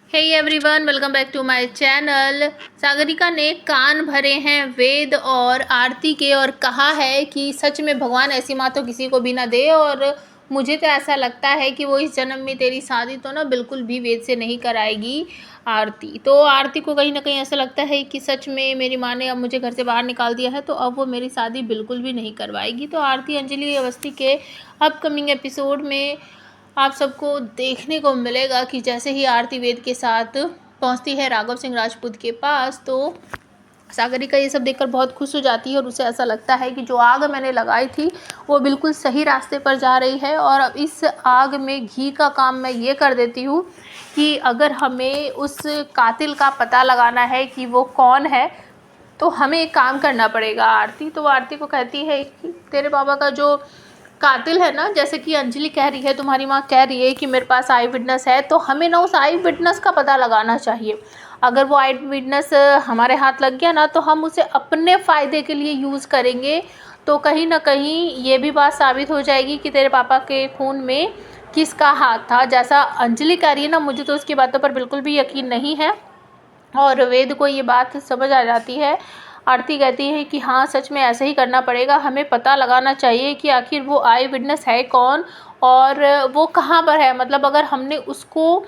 Hey everyone, welcome back to my channel. Sagarika ने कान भरे हैं वेद और आरती के और कहा है कि सच में भगवान ऐसी माँ तो किसी को भी ना दे। और मुझे तो ऐसा लगता है कि वो इस जन्म में तेरी शादी तो ना बिल्कुल भी वेद से नहीं कराएगी आरती। तो आरती को कहीं ना कहीं ऐसा लगता है कि सच में मेरी माँ ने अब मुझे घर से बाहर निकाल दिया है, तो अब वो मेरी शादी बिल्कुल भी नहीं करवाएगी। तो आरती अंजलि अवस्थी के अपकमिंग एपिसोड में आप सबको देखने को मिलेगा कि जैसे ही आरती वेद के साथ पहुंचती है राघव सिंह राजपूत के पास, तो सागरिका ये सब देखकर बहुत खुश हो जाती है और उसे ऐसा लगता है कि जो आग मैंने लगाई थी वो बिल्कुल सही रास्ते पर जा रही है। और अब इस आग में घी का काम मैं ये कर देती हूँ कि अगर हमें उस कातिल का पता लगाना है कि वो कौन है, तो हमें एक काम करना पड़ेगा आरती। तो आरती को कहती है कि तेरे बाबा का जो कातिल है ना, जैसे कि अंजलि कह रही है, तुम्हारी माँ कह रही है कि मेरे पास आई विटनेस है, तो हमें ना उस आई विटनेस का पता लगाना चाहिए। अगर वो आई विटनेस हमारे हाथ लग गया ना, तो हम उसे अपने फ़ायदे के लिए यूज़ करेंगे। तो कहीं ना कहीं ये भी बात साबित हो जाएगी कि तेरे पापा के खून में किसका हाथ था। जैसा अंजलि कह रही है ना, मुझे तो उसकी बातों पर बिल्कुल भी यकीन नहीं है। और वेद को ये बात समझ आ जाती है। आरती कहती है कि हाँ, सच में ऐसा ही करना पड़ेगा, हमें पता लगाना चाहिए कि आखिर वो आई विटनेस है कौन और वो कहाँ पर है। मतलब अगर हमने उसको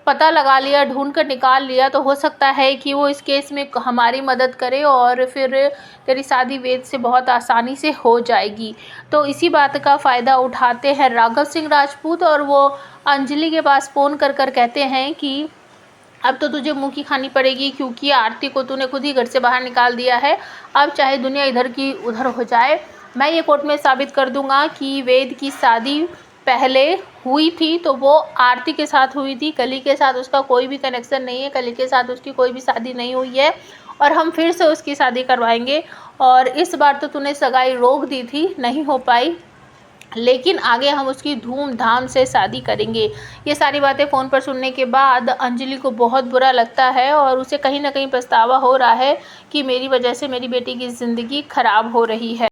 पता लगा लिया, ढूंढ कर निकाल लिया, तो हो सकता है कि वो इस केस में हमारी मदद करे और फिर तेरी शादी वेद से बहुत आसानी से हो जाएगी। तो इसी बात का फ़ायदा उठाते हैं राघव सिंह राजपूत और वो अंजलि के पास फ़ोन कर कर कहते हैं कि अब तो तुझे मुंह की खानी पड़ेगी, क्योंकि आरती को तूने खुद ही घर से बाहर निकाल दिया है। अब चाहे दुनिया इधर की उधर हो जाए, मैं ये कोर्ट में साबित कर दूंगा कि वेद की शादी पहले हुई थी तो वो आरती के साथ हुई थी। कली के साथ उसका कोई भी कनेक्शन नहीं है, कली के साथ उसकी कोई भी शादी नहीं हुई है और हम फिर से उसकी शादी करवाएंगे। और इस बार तो तूने सगाई रोक दी थी, नहीं हो पाई, लेकिन आगे हम उसकी धूमधाम से शादी करेंगे। ये सारी बातें फ़ोन पर सुनने के बाद अंजलि को बहुत बुरा लगता है और उसे कहीं ना कहीं पछतावा हो रहा है कि मेरी वजह से मेरी बेटी की ज़िंदगी ख़राब हो रही है।